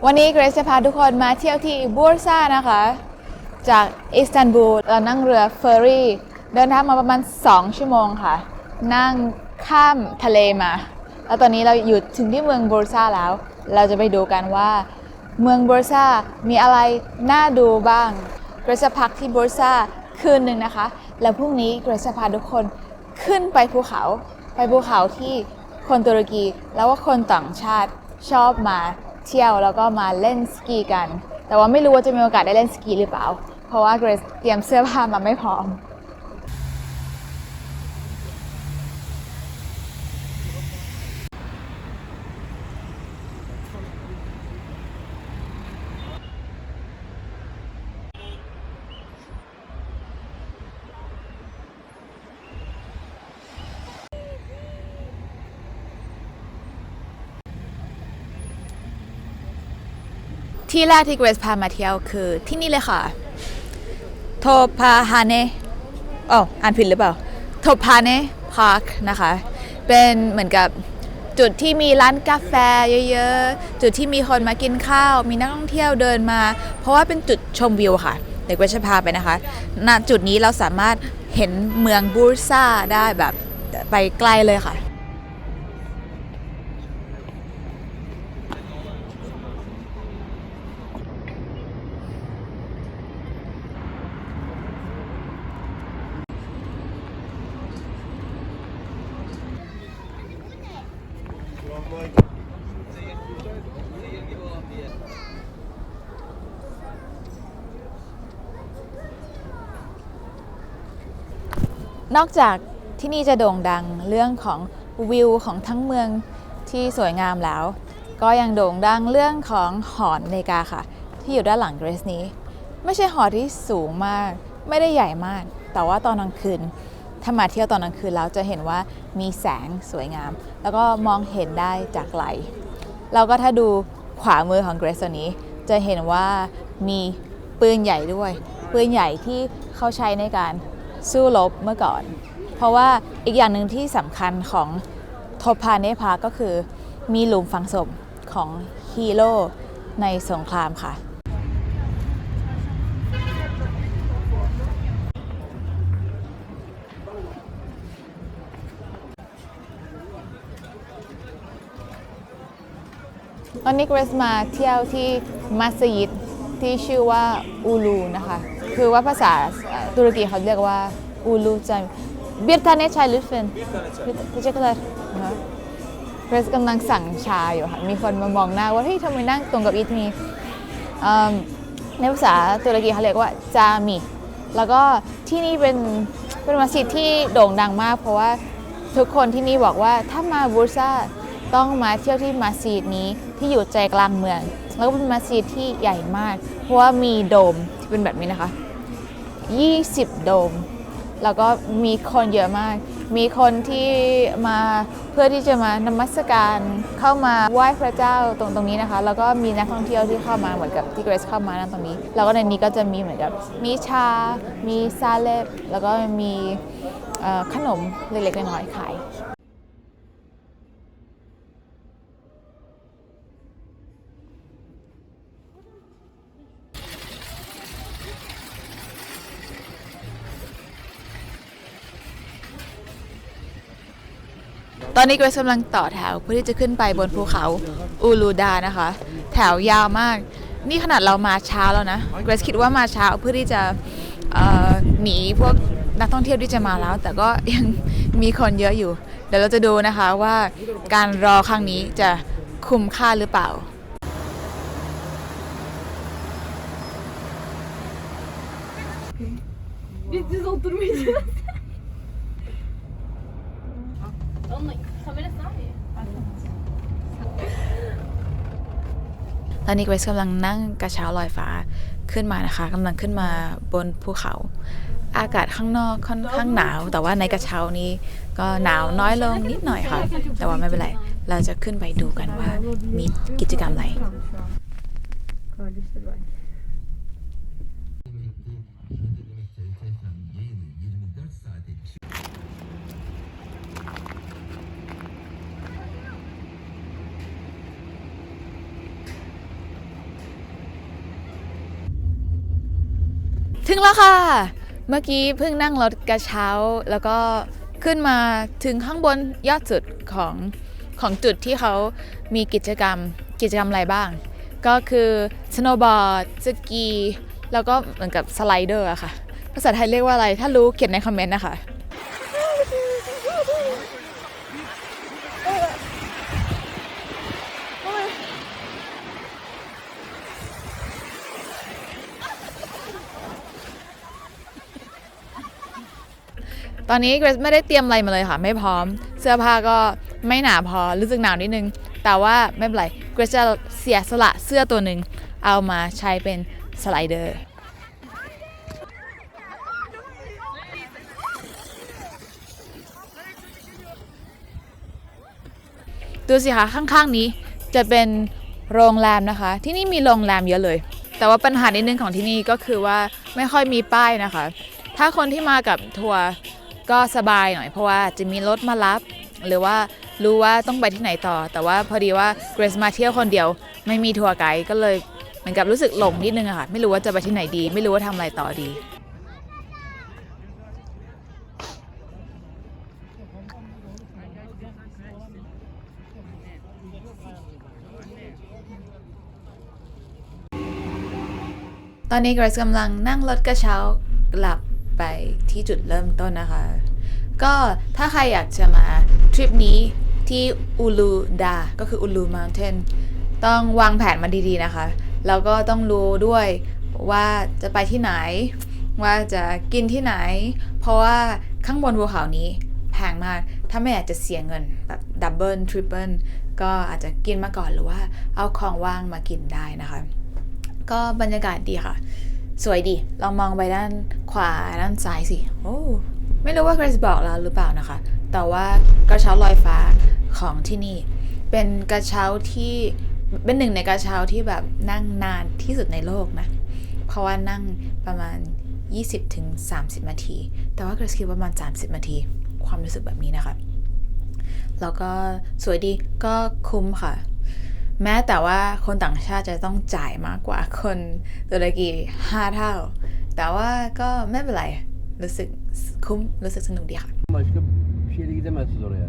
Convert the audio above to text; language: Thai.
วันนี้เกรซจะพาทุกคนมาเที่ยวที่บูร์ซานะคะจากอิสตันบูลเรานั่งเรือเฟอร์รี่เดินทางมาประมาณ2 ชั่วโมงค่ะนั่งข้ามทะเลมาแล้วตอนนี้เราอยู่ถึงที่เมืองบูร์ซาแล้วเราจะไปดูกันว่าเมืองบูร์ซามีอะไรน่าดูบ้างเกรซจะพักที่บูร์ซาคืนหนึ่งนะคะแล้วพรุ่งนี้เกรซจะพาทุกคนขึ้นไปภูเขาที่คนตุรกีแล้วก็คนต่างชาติชอบมาเที่ยวแล้วก็มาเล่นสกีกันแต่ว่าไม่รู้ว่าจะมีโอกาสได้เล่นสกีหรือเปล่าเพราะว่าเกรซเตรียมเสื้อผ้ามาไม่พร้อมที่แรกที่เกรซพามาเที่ยวคือที่นี่เลยค่ะโทพาฮาเนอ่านผิดหรือเปล่าโทพาเนพาร์คนะคะเป็นเหมือนกับจุดที่มีร้านกาแฟเยอะๆจุดที่มีคนมากินข้าวมีนักท่องเที่ยวเดินมาเพราะว่าเป็นจุดชมวิวค่ะเดี๋ยวเกรซจะพาไปนะคะณจุดนี้เราสามารถเห็นเมืองบูร์ซาได้แบบไปไกลเลยค่ะนอกจากที่นี่จะโด่งดังเรื่องของวิวของทั้งเมืองที่สวยงามแล้วก็ยังโด่งดังเรื่องของหอนาฬิกาค่ะที่อยู่ด้านหลังเกรซนี้ไม่ใช่หอที่สูงมากไม่ได้ใหญ่มากแต่ว่าตอนกลางคืนถ้ามาเที่ยวตอนกลางคืนแล้วจะเห็นว่ามีแสงสวยงามแล้วก็มองเห็นได้จากไกลแล้วก็ถ้าดูขวามือของเกรซนี้จะเห็นว่ามีปืนใหญ่ด้วยปืนใหญ่ที่เขาใช้ในการสู้รบเมื่อก่อนเพราะว่าอีกอย่างหนึ่งที่สำคัญของโทพาเนพาก็คือมีหลุมฝังศพของฮีโร่ในสงครามค่ะตอนนี้เกรซมาเที่ยวที่มัสยิดที่ชื่อว่าอูลูนะคะคือว่าภาษาตุรกีเขาเรียกว่าอูลูจันเบียร์ทาเนชัยลิฟเฟนพิจิตรนะคะเกรซกำลังสั่งชาอยู่ค่ะมีคนมามองหน้าว่าเฮ้ยทำไมนั่งตรงกับอีทมีในภาษาตุรกีเขาเรียกว่าจามิแล้วก็ที่นี่เป็นมัสยิดที่โด่งดังมากเพราะว่าทุกคนที่นี่บอกว่าถ้ามาบูร์ซาต้องมาเที่ยวที่มัสยิดนี้ที่อยู่ใจกลางเมืองแล้วก็เป็นมัสยิดที่ใหญ่มากเพราะว่ามีโดมที่เป็นแบบนี้นะคะ20 โดมแล้วก็มีคนเยอะมากมีคนที่มาเพื่อที่จะมานมัสการเข้ามาไหว้พระเจ้าตรงนี้นะคะแล้วก็มีนักท่องเที่ยวที่เข้ามาเหมือนกับที่เกรซเข้ามานั่นตรงนี้แล้วก็ในนี้ก็จะมีเหมือนกับมีชามีซาเล็บแล้วก็มีขนมเล็กๆน้อยๆขายตอนนี้เกรซกำลังต่อแถวเพื่อที่จะขึ้นไปบนภูเขาอูลูดานะคะแถวยาวมากนี่ขนาดเรามาเช้าแล้วนะเกรซคิดว่ามาเช้าเพื่อที่จะหนีพวกนักท่องเที่ยวที่จะมาแล้วแต่ก็ยังมีคนเยอะอยู่เดี๋ยวเราจะดูนะคะว่าการรอครั้งนี้จะคุ้มค่าหรือเปล่าBiz oturmayacağız. Onun kamerası daha iyi. ตอนนี้เกรซกำลังนั่งกระเช้าลอยฟ้าขึ้นมานะคะกำลังขึ้นมาบนภูเขาอากาศข้างนอกค่อนข้างหนาวแต่ว่าในกระเช้านี้ก็หนาวน้อยลงนิดหน่อยค่ะแต่ว่าไม่เป็นไรเราจะขึ้นไปดูกันว่ามีกิจกรรมอะไร ต ถึงแล้วค่ะ เมื่อกี้เพิ่งนั่งรถกระเช้าแล้วก็ขึ้นมาถึงข้างบนยอดสุดของจุดที่เขามีกิจกรรมอะไรบ้าง ก็คือสโนว์บอร์ดสกีแล้วก็เหมือนกับสไลเดอร์อะค่ะ ภาษาไทยเรียกว่าอะไร ถ้ารู้เขียนในคอมเมนต์นะคะ ตอนนี้เกรซไม่ได้เตรียมอะไรมาเลยค่ะ ไม่พร้อม เสื้อผ้าก็ไม่หนาพอรู้สึกหนาวนิดนึง แต่ว่าไม่เป็นไรเกรซจะเสียสละเสื้อตัวหนึ่งเอามาใช้เป็นสไลเดอร์ดูสิคะข้างๆนี้จะเป็นโรงแรมนะคะ ที่นี่มีโรงแรมเยอะเลย แต่ว่าปัญหานิดนึงของที่นี่ก็คือว่าไม่ค่อยมีป้ายนะคะ ถ้าคนที่มากับทัวร์ก็สบายหน่อยเพราะว่าจะมีรถมารับ หรือว่ารู้ว่าต้องไปที่ไหนต่อ แต่ว่าพอดีว่าเกรซมาเที่ยวคนเดียวไม่มีทัวร์ไกด์ก็เลยเหมือนกับรู้สึกหลงนิดนึงอะค่ะไม่รู้ว่าจะไปที่ไหนดี ไม่รู้ว่าทำอะไรต่อดี ตอนนี้เกรซกำลังนั่งรถกระเช้ากลับไปที่จุดเริ่มต้นนะคะ ก็ถ้าใครอยากจะมาทริปนี้ที่อูลูดา ก็คืออูลูม u นเทนต้องวางแผนมาดีๆนะคะ แล้วก็ต้องรู้ด้วยว่าจะไปที่ไหน ว่าจะกินที่ไหน เพราะว่าข้างบนภูเขานี้แพงมาก ถ้าไม่อยากจะเสียเงินแบบดับเบิลทริปเปิลก็อาจจะกินมาก่อนหรือว่าเอาของว่างมากินได้นะคะ ก็บรรยากาศดีค่ะ สวยดีลองมองไปด้านขวาด้านซ้ายสิโอ้ไม่รู้ว่าเกรซบอกแล้วหรือเปล่านะคะ แต่ว่ากระเช้าลอยฟ้าของที่นี่เป็นกระเช้าที่เป็นหนึ่งในกระเช้าที่แบบนั่งนานที่สุดในโลกนะ เพราะว่านั่งประมาณ 20-30 นาที แต่ว่าเกรซคิดว่าประมาณ30 นาที ความรู้สึกแบบนี้นะคะ แล้วก็สวยดีก็คุ้มค่ะ แม้แต่ว่าคนต่างชาติจะต้องจ่ายมากกว่าคนตุรกี5 เท่า แต่ว่าก็ไม่เป็นไร รู้สึกคุ้ม รู้สึกสนุกดีค่ะ Başka bir şeyle gidemezsiniz oraya.